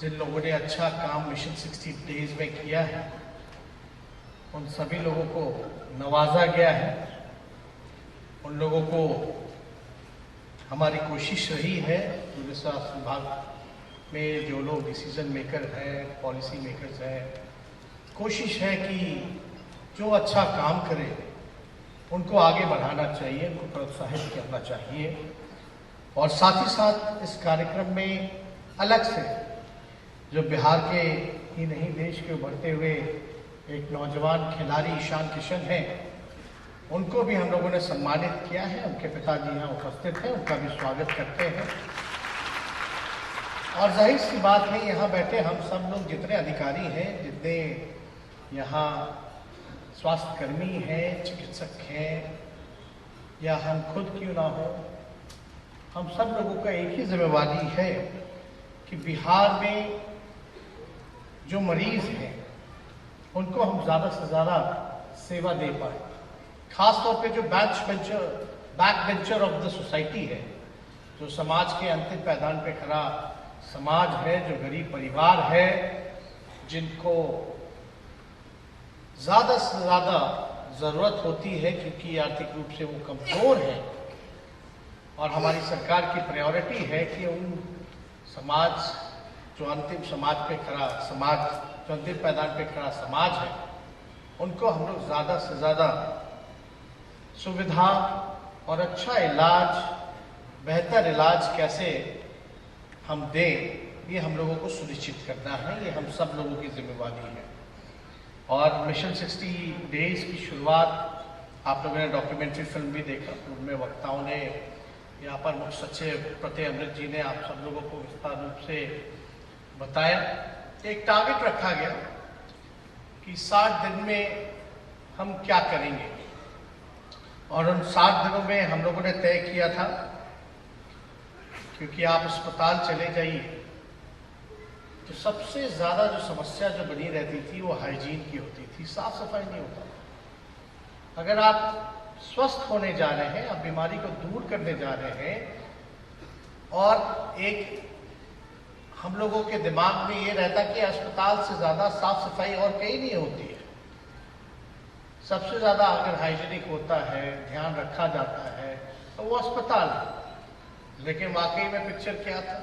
जिन लोगों ने अच्छा काम मिशन 60 डेज में किया है, उन सभी लोगों को नवाजा गया है। उन लोगों को हमारी कोशिश रही है, पुलिस स्वास्थ्य विभाग में जो लोग डिसीजन मेकर हैं, पॉलिसी मेकर्स हैं, कोशिश है कि जो अच्छा काम करे उनको आगे बढ़ाना चाहिए, उनको प्रोत्साहित करना चाहिए। और साथ ही साथ इस कार्यक्रम में अलग से जो बिहार के ही नहीं देश के उभरते हुए एक नौजवान खिलाड़ी ईशान किशन हैं, उनको भी हम लोगों ने सम्मानित किया है। उनके पिताजी यहाँ उपस्थित हैं, उनका भी स्वागत करते हैं। और जाहिर सी बात है, यहाँ बैठे हम सब लोग जितने अधिकारी हैं, जितने यहाँ स्वास्थ्य कर्मी हैं, चिकित्सक हैं, या हम खुद क्यों ना हो, हम सब लोगों का एक ही जिम्मेवारी है कि बिहार में जो मरीज हैं उनको हम ज़्यादा से ज़्यादा सेवा दे पाए। खास तौर पे जो back bencher of the society है, जो समाज के अंतिम पैदान पे खड़ा समाज है, जो गरीब परिवार है, जिनको ज़्यादा से ज़्यादा ज़रूरत होती है क्योंकि आर्थिक रूप से वो कमज़ोर है। और हमारी सरकार की प्रायोरिटी है कि उन समाज जो अंतिम समाज पे खड़ा समाज, जो अंतिम पैदान पे खड़ा समाज है, उनको हम लोग ज़्यादा से ज़्यादा सुविधा और अच्छा इलाज, बेहतर इलाज कैसे हम दें, ये हम लोगों को सुनिश्चित करना है। ये हम सब लोगों की जिम्मेवारी है। और मिशन 60 डेज की शुरुआत आप लोगों ने डॉक्यूमेंट्री फिल्म भी देखा, उनमें वक्ताओं ने, यहाँ पर मुख्य सचिव प्रत्यय अमृत जी ने आप सब लोगों को विस्तार रूप से बताया। एक टारगेट रखा गया कि 60 दिन में हम क्या करेंगे, और उन 60 दिनों में हम लोगों ने तय किया था, क्योंकि आप अस्पताल चले जाइए तो सबसे ज़्यादा जो समस्या जो बनी रहती थी वो हाइजीन की होती थी, साफ सफाई नहीं होता। अगर आप स्वस्थ होने जा रहे हैं, आप बीमारी को दूर करने जा रहे हैं, और एक हम लोगों के दिमाग में ये रहता कि अस्पताल से ज़्यादा साफ सफाई और कहीं नहीं होती है। सबसे ज़्यादा अगर हाइजीनिक होता है, ध्यान रखा जाता है, तो वो अस्पताल है। लेकिन वाकई में पिक्चर क्या था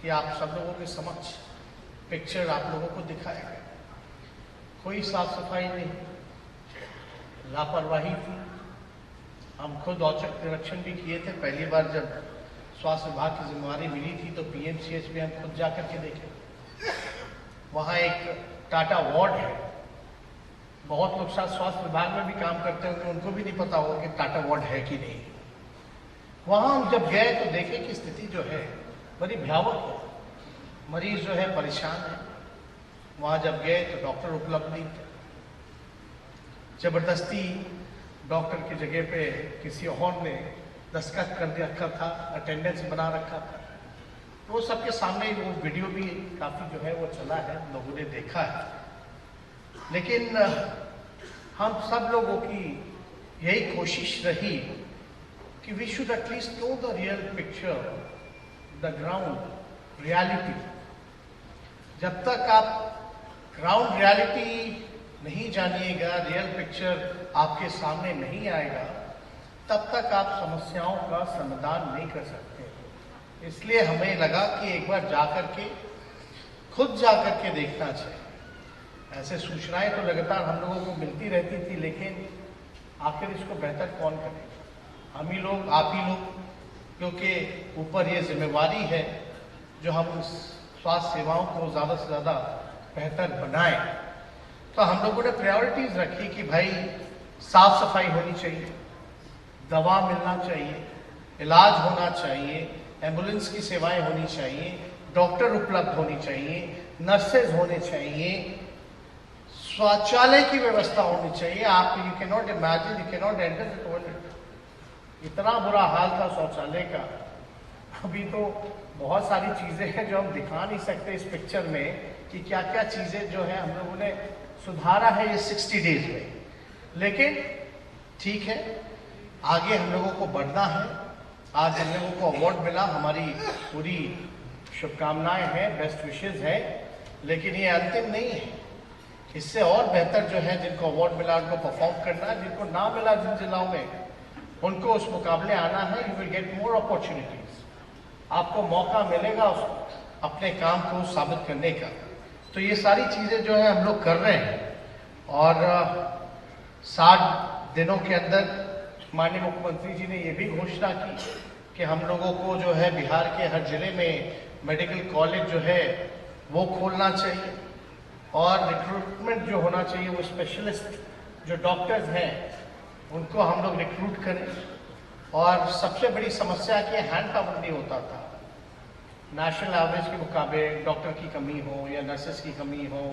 कि आप सब लोगों के समक्ष पिक्चर आप लोगों को दिखाया गया। कोई साफ सफाई नहीं, लापरवाही थी। हम खुद औचक निरीक्षण भी किए थे। पहली बार जब स्वास्थ्य विभाग की जिम्मेवारी मिली थी तो पीएमसीएच में हम खुद जाकर के देखे। वहाँ एक टाटा वार्ड है, बहुत लोग शायद स्वास्थ्य विभाग में भी काम करते होंगे, उनको भी नहीं पता होगा कि टाटा वार्ड है कि नहीं। वहाँ हम जब गए तो देखे कि स्थिति जो है बड़ी भयावह है, मरीज जो है परेशान है। वहाँ जब गए तो डॉक्टर उपलब्ध नहीं थे, जबरदस्ती डॉक्टर की जगह पे किसी और ने दस्तखत कर रखा था, अटेंडेंस बना रखा था। वो सबके सामने वो वीडियो भी काफ़ी जो है वो चला है, लोगों ने देखा है। लेकिन हम सब लोगों की यही कोशिश रही कि we should at least know the real picture, the ground reality. जब तक आप ग्राउंड रियलिटी नहीं जानिएगा, रियल पिक्चर आपके सामने नहीं आएगा, तब तक आप समस्याओं का समाधान नहीं कर सकते। इसलिए हमें लगा कि एक बार जाकर के खुद जाकर के देखना चाहिए। ऐसे सूचनाएं तो लगातार हम लोगों को मिलती रहती थी, लेकिन आखिर इसको बेहतर कौन करेगा? हम ही लोग, आप ही लोग, क्योंकि ऊपर ये जिम्मेवारी है जो हम स्वास्थ्य सेवाओं को ज़्यादा से ज़्यादा बेहतर बनाएं। तो हम लोगों ने प्रायोरिटीज़ रखी कि भाई साफ सफाई होनी चाहिए, दवा मिलना चाहिए, इलाज होना चाहिए, एम्बुलेंस की सेवाएं होनी चाहिए, डॉक्टर उपलब्ध होनी चाहिए, नर्सेज होने चाहिए, शौचालय की व्यवस्था होनी चाहिए। आप you can not imagine, you can not enter the toilet. इतना बुरा हाल था शौचालय का। अभी तो बहुत सारी चीज़ें हैं जो हम दिखा नहीं सकते इस पिक्चर में कि क्या क्या चीज़ें जो है हम लोगों ने सुधारा है ये 60 डेज में। लेकिन ठीक है, आगे हम लोगों को बढ़ना है। आज हम लोगों को अवार्ड मिला, हमारी पूरी शुभकामनाएं हैं, बेस्ट विशेज है, लेकिन ये अंतिम नहीं है। इससे और बेहतर जो है, जिनको अवार्ड मिला उनको परफॉर्म करना है, जिनको ना मिला जिन जिलों में, उनको उस मुकाबले आना है। You will get more opportunities, आपको मौका मिलेगा अपने काम को साबित करने का। तो ये सारी चीज़ें जो है हम लोग कर रहे हैं, और 60 दिनों के अंदर माननीय मुख्यमंत्री जी ने ये भी घोषणा की कि हम लोगों को जो है बिहार के हर जिले में मेडिकल कॉलेज जो है वो खोलना चाहिए, और रिक्रूटमेंट जो होना चाहिए वो स्पेशलिस्ट जो डॉक्टर्स हैं उनको हम लोग रिक्रूट करें। और सबसे बड़ी समस्या कि हैंड पावर नहीं होता था, नेशनल एवरेज के मुकाबले डॉक्टर की कमी हो या नर्सेस की कमी हो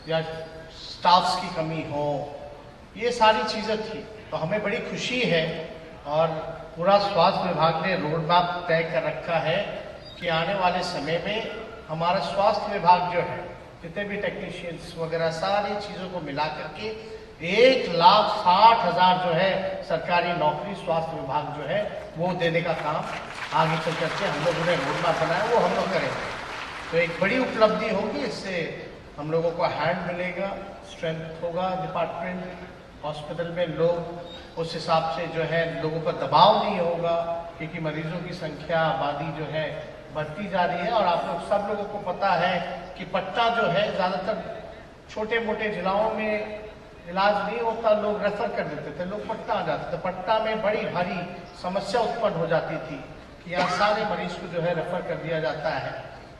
या स्टाफ्स की कमी हो, ये सारी चीज़ें थी। तो हमें बड़ी खुशी है, और पूरा स्वास्थ्य विभाग ने रोड मैप तय कर रखा है कि आने वाले समय में हमारा स्वास्थ्य विभाग जो है, जितने भी टेक्नीशियंस वगैरह सारी चीज़ों को मिला करके 1,60,000 जो है सरकारी नौकरी स्वास्थ्य विभाग जो है वो देने का काम आगे चल करके हम लोगों ने रोड मैप बनाया, वो हम लोग करेंगे। तो एक बड़ी उपलब्धि होगी, इससे हम लोगों को हैंड मिलेगा, स्ट्रेंथ होगा डिपार्टमेंट हॉस्पिटल में, लोग उस हिसाब से जो है लोगों पर दबाव नहीं होगा, क्योंकि मरीजों की संख्या आबादी जो है बढ़ती जा रही है। और आप लोग सब लोगों को पता है कि पट्टा जो है ज़्यादातर छोटे मोटे जिलाओं में इलाज नहीं होता, लोग रेफर कर देते थे, लोग पट्टा आ जाते थे। पट्टा में बड़ी भारी समस्या उत्पन्न हो जाती थी कि यहाँ सारे मरीज को जो है रेफर कर दिया जाता है।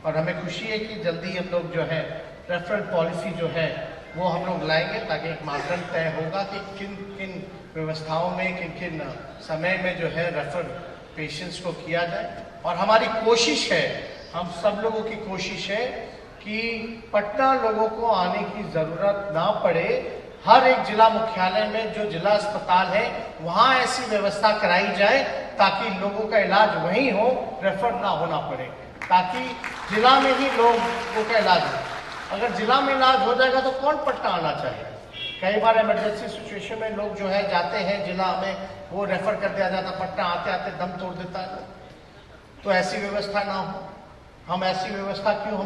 और हमें खुशी है कि जल्दी हम लोग जो है रेफरल पॉलिसी जो है वो हम लोग लाएंगे, ताकि एक मापदंड तय होगा कि किन किन व्यवस्थाओं में, किन किन समय में जो है रेफर पेशेंट्स को किया जाए। और हमारी कोशिश है, हम सब लोगों की कोशिश है कि पटना लोगों को आने की ज़रूरत ना पड़े। हर एक जिला मुख्यालय में जो जिला अस्पताल है वहाँ ऐसी व्यवस्था कराई जाए ताकि लोगों का इलाज वहीं हो, रेफर ना होना पड़े, ताकि जिला में ही लोगों का इलाज हो। अगर जिला में इलाज हो जाएगा तो कौन पटना आना चाहिए? कई बार इमरजेंसी सिचुएशन में लोग जो है जाते हैं जिला में, वो रेफर कर दिया जाता, पटना आते आते दम तोड़ देता है। तो ऐसी व्यवस्था ना हो, हम ऐसी व्यवस्था क्यों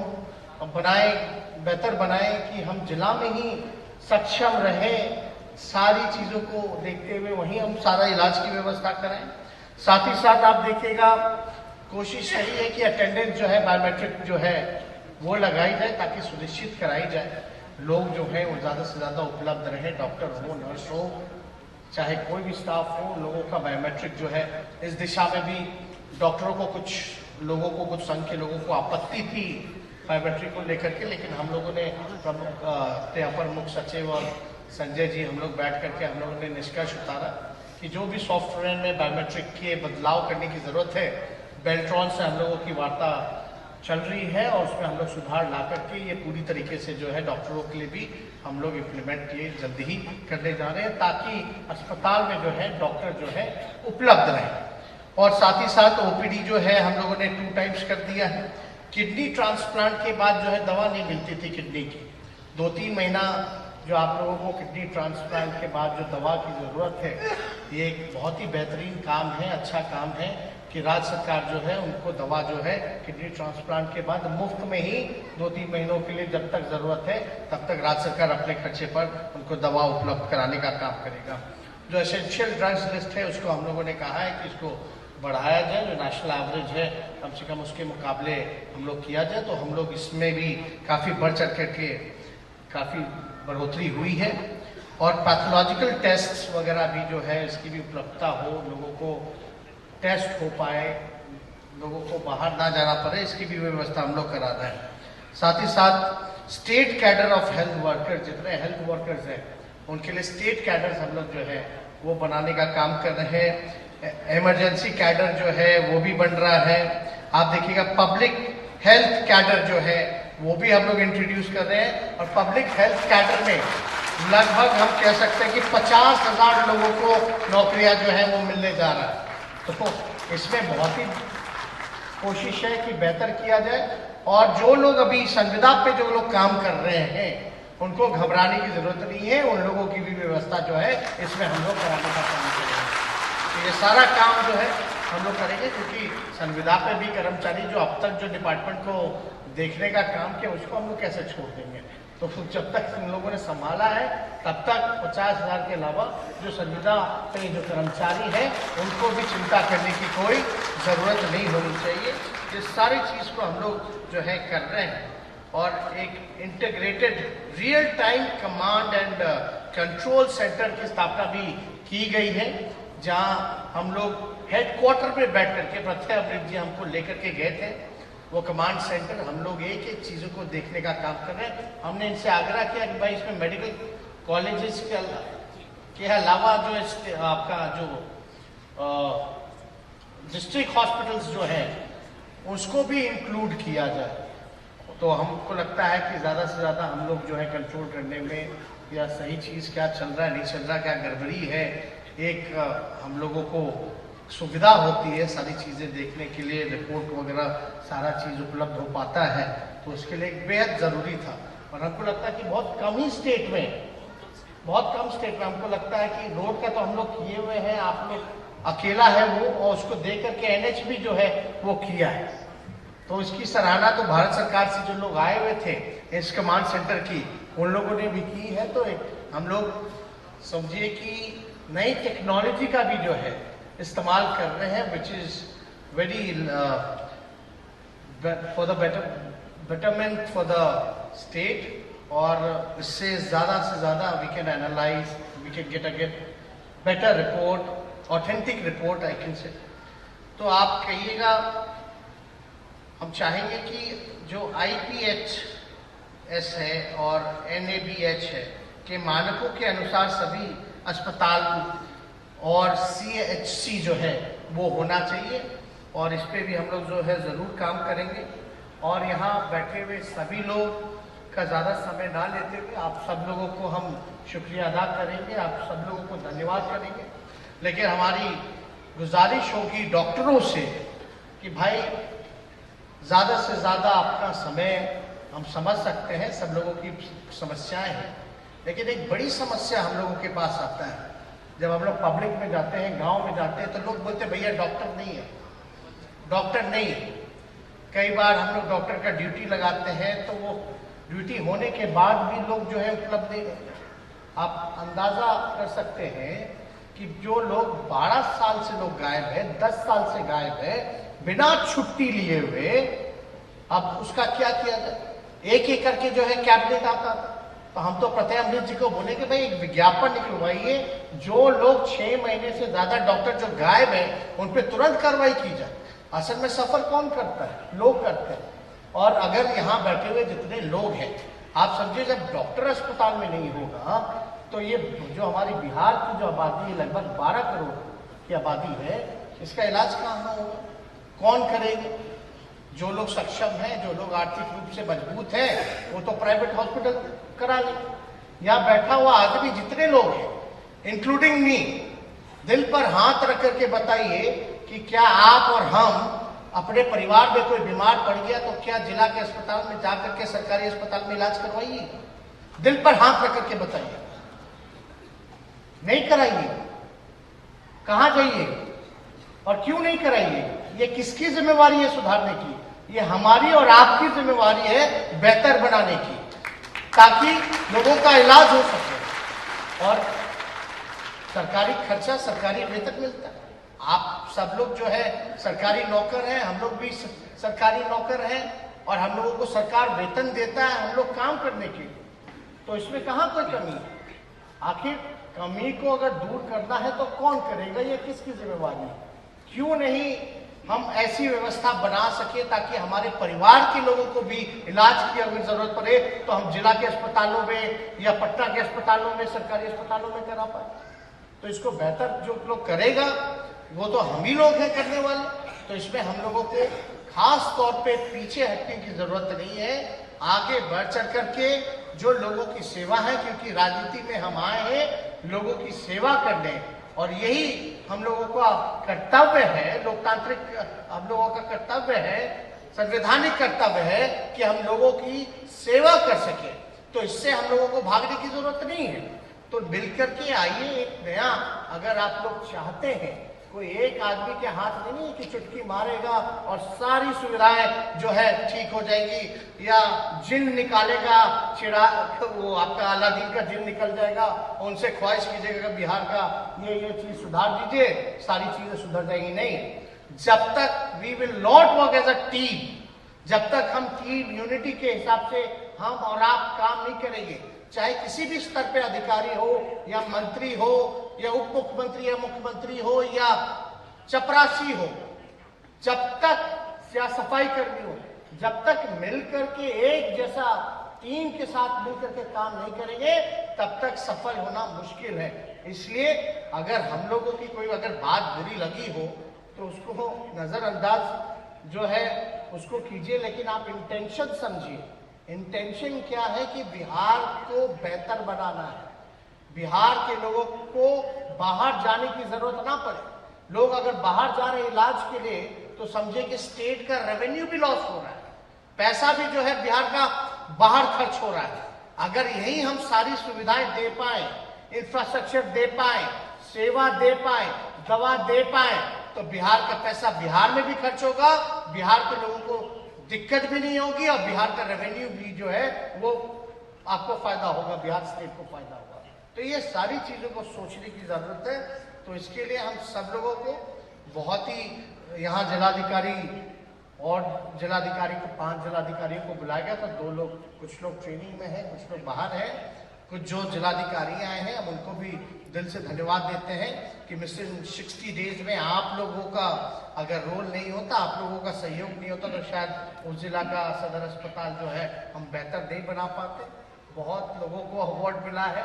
हम बनाए, बेहतर बनाए कि हम जिला में ही सक्षम रहे, सारी चीज़ों को देखते हुए वहीं हम सारा इलाज की व्यवस्था करें। साथ ही साथ आप देखिएगा, कोशिश यही है कि अटेंडेंस जो है बायोमेट्रिक जो है वो लगाई जाए, ताकि सुनिश्चित कराई जाए लोग जो है वो ज़्यादा से ज़्यादा उपलब्ध रहे, डॉक्टर हो, नर्स हो, चाहे कोई भी स्टाफ हो, लोगों का बायोमेट्रिक जो है। इस दिशा में भी डॉक्टरों को, कुछ लोगों को, कुछ संघ के लोगों को आपत्ति थी बायोमेट्रिक को लेकर के, लेकिन हम लोगों ने प्रमुख अपर मुख्य सचिव और संजय जी हम लोग बैठ करके हम लोगों ने निष्कर्ष उतारा कि जो भी सॉफ्टवेयर में बायोमेट्रिक के बदलाव करने की ज़रूरत है, बेल्ट्रॉन से हम लोगों की वार्ता चल रही है और उसमें हम लोग सुधार ला करके ये पूरी तरीके से जो है डॉक्टरों के लिए भी हम लोग इम्प्लीमेंट ये जल्दी ही करने जा रहे हैं, ताकि अस्पताल में जो है डॉक्टर जो है उपलब्ध रहे। और साथ ही साथ ओपीडी जो है हम लोगों ने 2 टाइम्स कर दिया है। किडनी ट्रांसप्लांट के बाद जो है दवा नहीं मिलती थी किडनी की, 2-3 महीना जो आप लोगों को किडनी ट्रांसप्लांट के बाद जो दवा की ज़रूरत है, ये एक बहुत ही बेहतरीन काम है, अच्छा काम है कि राज्य सरकार जो है उनको दवा जो है किडनी ट्रांसप्लांट के बाद मुफ्त में ही 2-3 महीनों के लिए जब तक ज़रूरत है तब तक राज्य सरकार अपने खर्चे पर उनको दवा उपलब्ध कराने का काम करेगा। जो एसेंशियल ड्रग्स लिस्ट है उसको हम लोगों ने कहा है कि इसको बढ़ाया जाए, जो नेशनल एवरेज है कम से कम उसके मुकाबले हम लोग किया जाए। तो हम लोग इसमें भी काफ़ी बढ़ चढ़ करके काफ़ी बढ़ोतरी हुई है। और पैथोलॉजिकल टेस्ट वगैरह भी जो है इसकी भी उपलब्धता हो, लोगों को टेस्ट हो पाए, लोगों को बाहर ना जाना पड़े, इसकी भी व्यवस्था हम लोग करा रहे हैं। साथ ही साथ state cadre of health workers, जितने हेल्थ वर्कर्स हैं उनके लिए स्टेट कैडर्स हम लोग जो है वो बनाने का काम कर रहे हैं। इमरजेंसी कैडर जो है वो भी बन रहा है। आप देखिएगा पब्लिक हेल्थ कैडर जो है वो भी हम लोग इंट्रोड्यूस कर रहे हैं। और पब्लिक हेल्थ कैडर में लगभग हम कह सकते हैं कि 50,000 लोगों को नौकरियां जो है वो मिलने जा रहा है। तो इसमें बहुत ही कोशिश है कि बेहतर किया जाए। और जो लोग अभी संविदा पे जो लोग काम कर रहे हैं उनको घबराने की जरूरत नहीं है, उन लोगों की भी व्यवस्था जो है इसमें हम लोग कराने का काम करेंगे। तो ये सारा काम जो है हम लोग करेंगे, क्योंकि संविदा पे भी कर्मचारी जो अब तक जो डिपार्टमेंट को देखने का काम किया उसको हम लोग कैसे छोड़ देंगे। तो फिर जब तक हम लोगों ने संभाला है तब तक 50,000 के अलावा जो संविदा पे जो कर्मचारी है उनको भी चिंता करने की कोई ज़रूरत नहीं होनी चाहिए। ये सारी चीज़ को हम लोग जो है कर रहे हैं और एक integrated real time command and control centre की स्थापना भी की गई है, जहां हम लोग हेडक्वार्टर पे बैठ करके प्रत्यय अमृत जी हमको लेकर के गए थे। वो कमांड सेंटर हम लोग एक एक चीज़ों को देखने का काम कर रहे हैं। हमने इनसे आग्रह किया कि भाई इसमें मेडिकल कॉलेजेस के अलावा जो आपका जो डिस्ट्रिक्ट हॉस्पिटल्स जो है उसको भी इंक्लूड किया जाए। तो हमको लगता है कि ज़्यादा से ज़्यादा हम लोग जो है कंट्रोल करने में, या सही चीज़ क्या चल रहा है नहीं चल रहा, क्या गड़बड़ी है, एक हम लोगों को सुविधा होती है सारी चीज़ें देखने के लिए, रिपोर्ट वगैरह सारा चीज़ उपलब्ध हो पाता है, तो उसके लिए एक बेहद ज़रूरी था। और हमको लगता है कि बहुत कम स्टेट में हमको लगता है कि रोड का तो हम लोग किए हुए हैं, आप लोग अकेला है वो, और उसको देख करके NH भी जो है वो किया है। तो इसकी सराहना तो भारत सरकार से जो लोग आए हुए थे इस कमांड सेंटर की, उन लोगों ने भी की है। तो हम लोग समझिए कि नई टेक्नोलॉजी का भी जो है इस्तेमाल कर रहे हैं, which is very for the betterment for the state. और इससे ज़्यादा से ज़्यादा we can analyse, we can get better report, authentic report I can say. तो आप कहिएगा, हम चाहेंगे कि जो IPHS है और NABH है के मानकों के अनुसार सभी अस्पताल और CHC जो है वो होना चाहिए, और इस पे भी हम लोग जो है ज़रूर काम करेंगे। और यहाँ बैठे हुए सभी लोग का ज़्यादा समय ना लेते हुए आप सब लोगों को हम शुक्रिया अदा करेंगे, आप सब लोगों को धन्यवाद करेंगे। लेकिन हमारी गुजारिश होगी डॉक्टरों से कि भाई ज़्यादा से ज़्यादा अपना समय, हम समझ सकते हैं सब लोगों की समस्याएं हैं, लेकिन एक बड़ी समस्या हम लोगों के पास आता है जब हम लोग पब्लिक में जाते हैं, गांव में जाते हैं, तो लोग बोलते हैं भैया डॉक्टर नहीं है, डॉक्टर नहीं। कई बार हम लोग डॉक्टर का ड्यूटी लगाते हैं तो वो ड्यूटी होने के बाद भी लोग जो है उपलब्ध नहीं रहते। आप अंदाजा कर सकते हैं कि जो लोग 12 साल से लोग गायब है, 10 साल से गायब है बिना छुट्टी लिए हुए, अब उसका क्या किया जाए। एक एक करके जो है कैबिनेट आता था, तो हम तो प्रत्यय अमृत जी को बोले कि भाई एक विज्ञापन निकलवाइए, जो लोग 6 महीने से ज्यादा डॉक्टर जो गायब है उन पर तुरंत कार्रवाई की जाए। असल में सफर कौन करता है? लोग करते हैं। और अगर यहाँ बैठे हुए जितने लोग हैं, आप समझिए जब डॉक्टर अस्पताल में नहीं होगा तो ये जो हमारी बिहार की जो आबादी है लगभग 12 करोड़ की आबादी है, इसका इलाज कहाँ होगा, कौन करेगा? जो लोग सक्षम हैं, जो लोग आर्थिक रूप से मजबूत हैं, वो तो प्राइवेट हॉस्पिटल करा ले। यहाँ बैठा हुआ आदमी जितने लोग हैं, इंक्लूडिंग मी, दिल पर हाथ रख करके बताइए कि क्या आप और हम अपने परिवार में कोई बीमार पड़ गया तो क्या जिला के अस्पताल में जाकर के सरकारी अस्पताल में इलाज करवाइए? दिल पर हाथ रख करके बताइए, नहीं कराइए। कहां जाइए और क्यों नहीं कराइए? ये किसकी जिम्मेवारी है सुधारने की? ये हमारी और आपकी जिम्मेवारी है बेहतर बनाने की, ताकि लोगों का इलाज हो सके। और सरकारी खर्चा, सरकारी वेतन मिलता है। आप सब लोग जो है सरकारी नौकर हैं, हम लोग भी सरकारी नौकर हैं, और हम लोगों को सरकार वेतन देता है हम लोग काम करने के लिए। तो इसमें कहाँ कोई कमी है? आखिर कमी को अगर दूर करना है तो कौन करेगा? ये किसकी जिम्मेवारी है? क्यों नहीं हम ऐसी व्यवस्था बना सके ताकि हमारे परिवार के लोगों को भी इलाज की अगर जरूरत पड़े तो हम जिला के अस्पतालों में या पटना के अस्पतालों में, सरकारी अस्पतालों में करा पाए। तो इसको बेहतर जो लोग करेगा वो तो हम ही लोग हैं करने वाले। तो इसमें हम लोगों को खास तौर पे पीछे हटने की जरूरत नहीं है, आगे बढ़ चढ़ करके जो लोगों की सेवा है, क्योंकि राजनीति में हम आए हैं लोगों की सेवा करने, और यही हम लोगों का कर्तव्य है, लोकतांत्रिक हम लोगों का कर्तव्य है, संवैधानिक कर्तव्य है कि हम लोगों की सेवा कर सके। तो इससे हम लोगों को भागने की जरूरत नहीं है। तो मिलकर के आइए, एक नया, अगर आप लोग चाहते हैं कोई एक आदमी के हाथ में नहीं कि चुटकी मारेगा और सारी सुविधाएं जो है ठीक हो जाएंगी, या जिन निकालेगा चिड़ा, वो आपका अलादीन का जिन निकल जाएगा, उनसे ख्वाहिश कीजिएगा बिहार का ये चीज सुधार दीजिए, सारी चीजें सुधर जाएंगी। नहीं, जब तक we will not work as a team, जब तक हम टीम यूनिटी के हिसाब से हम और आप काम नहीं करेंगे, चाहे किसी भी स्तर पे अधिकारी हो या मंत्री हो या उप मुख्यमंत्री या मुख्यमंत्री हो या चपरासी हो, जब तक या सफाई कर्मी हो, जब तक मिलकर के एक जैसा टीम के साथ मिलकर के काम नहीं करेंगे, तब तक सफल होना मुश्किल है। इसलिए अगर हम लोगों की कोई अगर बात बुरी लगी हो तो उसको नजरअंदाज जो है उसको कीजिए, लेकिन आप इंटेंशन समझिए। इंटेंशन क्या है कि बिहार को बेहतर बनाना है, बिहार के लोगों को बाहर जाने की जरूरत ना पड़े। लोग अगर बाहर जा रहे इलाज के लिए तो समझे कि स्टेट का रेवेन्यू भी लॉस हो रहा है, पैसा भी जो है बिहार का बाहर खर्च हो रहा है। अगर यही हम सारी सुविधाएं दे पाए, इंफ्रास्ट्रक्चर दे पाए, सेवा दे पाए, दवा दे पाए, तो बिहार का पैसा बिहार में भी खर्च होगा, बिहार के लोगों को दिक्कत भी नहीं होगी और बिहार का रेवेन्यू भी जो है वो आपको फायदा होगा, बिहार स्टेट को फायदा होगा। तो ये सारी चीजों को सोचने की जरूरत है। तो इसके लिए हम सब लोगों को बहुत ही, यहाँ जिलाधिकारी और जिलाधिकारी को 5 जिलाधिकारियों को बुलाया गया था, 2 लोग, कुछ लोग ट्रेनिंग में हैं, कुछ लोग बाहर हैं, कुछ जो जिलाधिकारी आए हैं हम उनको भी दिल से धन्यवाद देते हैं कि मिशन 60 डेज में आप लोगों का अगर रोल नहीं होता, आप लोगों का सहयोग नहीं होता, तो शायद उस जिला का सदर अस्पताल जो है हम बेहतर नहीं बना पाते। बहुत लोगों को अवार्ड मिला है,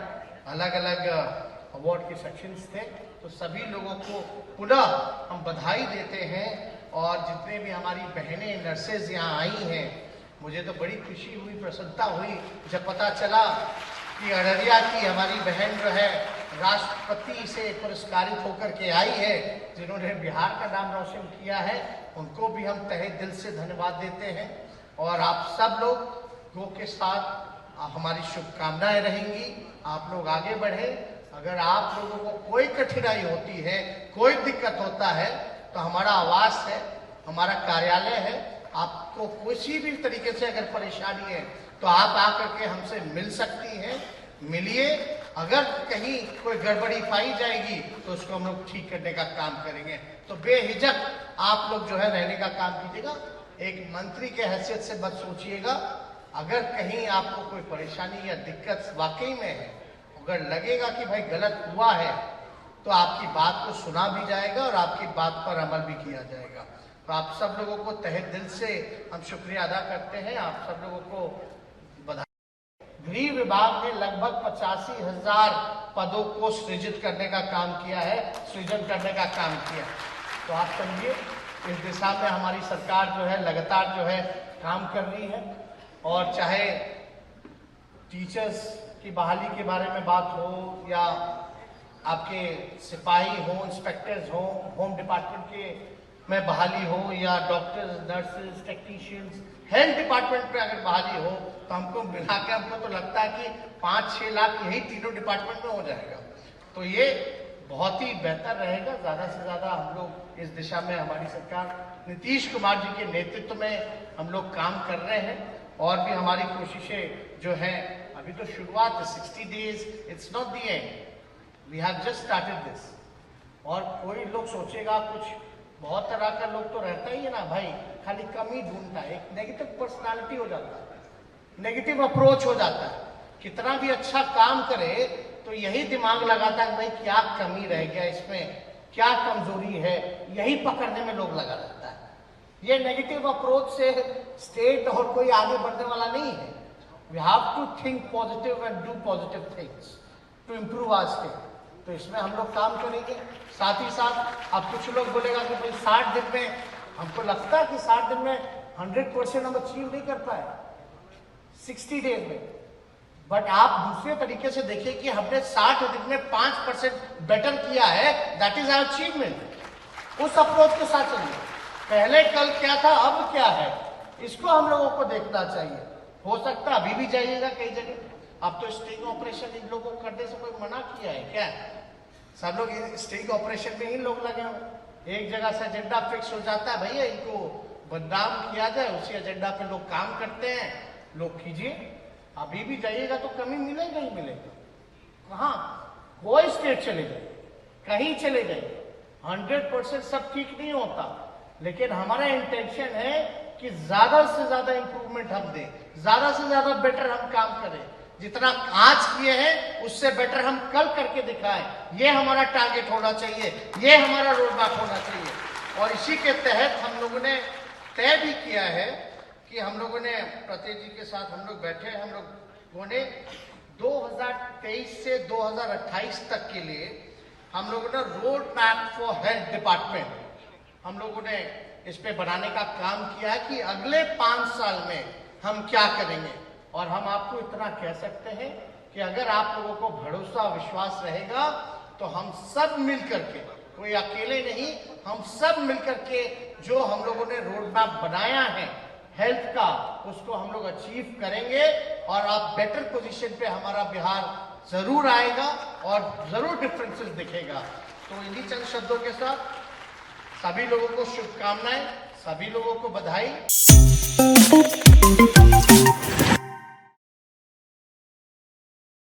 अलग अलग अवार्ड के सेक्शंस थे, तो सभी लोगों को पुनः हम बधाई देते हैं। और जितने भी हमारी बहनें नर्सेज यहाँ आई हैं, मुझे तो बड़ी खुशी हुई, प्रसन्नता हुई जब पता चला कि अररिया की हमारी बहन जो है राष्ट्रपति से पुरस्कारित होकर के आई है, जिन्होंने बिहार का नाम रोशन किया है। उनको भी हम तहे दिल से धन्यवाद देते हैं। और आप सब लोगों के साथ हमारी शुभकामनाएं रहेंगी, आप लोग आगे बढ़े। अगर आप लोगों को कोई कठिनाई होती है, कोई दिक्कत होता है, तो हमारा आवास है, हमारा कार्यालय है, आपको किसी भी तरीके से अगर परेशानी है तो आप आकर के हमसे मिल सकती हैं, मिलिए। अगर कहीं कोई गड़बड़ी पाई जाएगी तो उसको हम लोग ठीक करने का काम करेंगे। तो बेहिचक आप लोग जो है रहने का काम कीजिएगा, एक मंत्री के हैसियत से मत सोचिएगा। अगर कहीं आपको कोई परेशानी या दिक्कत वाकई में है, अगर लगेगा कि भाई गलत हुआ है, तो आपकी बात को सुना भी जाएगा और आपकी बात पर अमल भी किया जाएगा। तो आप सब लोगों को तहे दिल से हम शुक्रिया अदा करते हैं, आप सब लोगों को बधाई। गृह विभाग ने लगभग 85,000 पदों को सृजित करने का काम किया है, सृजन करने का काम किया। तो आप समझिए इस दिशा में हमारी सरकार जो है लगातार जो है काम कर रही है। और चाहे टीचर्स की बहाली के बारे में बात हो, या आपके सिपाही हो, इंस्पेक्टर्स हो, होम डिपार्टमेंट के में बहाली हो, या doctors, nurses, technicians, health department पे अगर बहाली हो, तो हमको मिला के हमको तो लगता है कि 5-6 लाख यही तीनों डिपार्टमेंट में हो जाएगा। तो ये बहुत ही बेहतर रहेगा। ज़्यादा से ज़्यादा हम लोग इस दिशा में, हमारी सरकार नीतीश कुमार जी के नेतृत्व में हम लोग काम कर रहे हैं। और भी हमारी कोशिशें जो है, अभी तो शुरुआत है, 60 days, it's not the end, we have just started this. और कोई लोग सोचेगा कुछ, बहुत तरह का लोग तो रहता ही है ना भाई, खाली कमी ढूंढता है, एक नेगेटिव पर्सनालिटी हो जाता है, नेगेटिव अप्रोच हो जाता है। कितना भी अच्छा काम करे तो यही दिमाग लगाता है भाई क्या कमी रह गया इसमें, क्या कमजोरी है, यही पकड़ने में लोग लगा रहता है। ये नेगेटिव अप्रोच से स्टेट और कोई आगे बढ़ने वाला नहीं है। We have to think positive and do positive things to improve our state. तो इसमें हम लोग काम करेंगे। साथ ही साथ अब कुछ लोग बोलेगा कि भाई 60 दिन में, हमको लगता है कि 60 दिन में 100% हम अचीव नहीं कर पाए 60 डेज में, बट आप दूसरे तरीके से देखिए कि हमने 60 दिन में 5% बेटर किया है, दैट इज आवर अचीवमेंट। उस अप्रोच के साथ चलिए। पहले कल क्या था, अब क्या है, इसको हम लोगों को देखना चाहिए। हो सकता है अभी भी जाइएगा कई जगह, अब तो स्टिंग ऑपरेशन इन लोगों को करने से कोई मना किया है क्या? सब लोग स्टिंग ऑपरेशन में ही लोग लगे हुए। एक जगह से एजेंडा फिक्स हो जाता है, भैया इनको बदनाम किया जाए, उसी एजेंडा पे लोग काम करते हैं। लोग कीजिए, अभी भी जाइएगा तो कमी मिलेगा ही मिलेगा। कहाँ कोई स्टेट चले जाए, कहीं चले जाए, 100% सब ठीक नहीं होता, लेकिन हमारा इंटेंशन है कि ज्यादा से ज्यादा इंप्रूवमेंट हम दें, ज्यादा से ज्यादा बेटर हम काम करें। जितना आज किए हैं उससे बेटर हम कल करके दिखाएं। ये हमारा टारगेट होना चाहिए, ये हमारा रोड मैप होना चाहिए। और इसी के तहत हम लोगों ने तय भी किया है कि हम लोगों ने प्रत्येक जी के साथ हम लोग बैठे, हम लोगों ने 2023 से 2028 तक के लिए हम लोगों ने road map for health department हम लोगों ने इस पे बनाने का काम किया है कि अगले 5 साल में हम क्या करेंगे। और हम आपको इतना कह सकते हैं कि अगर आप लोगों को भरोसा विश्वास रहेगा तो हम सब मिलकर के, कोई अकेले नहीं, हम सब मिलकर के जो हम लोगों ने रोड मैप बनाया है हेल्थ का, उसको हम लोग अचीव करेंगे और आप बेटर पोजीशन पे हमारा बिहार जरूर आएगा और जरूर डिफरेंसेस दिखेगा। तो इन्हीं चंद शब्दों के साथ सभी लोगों को शुभकामनाएं, सभी लोगों को बधाई।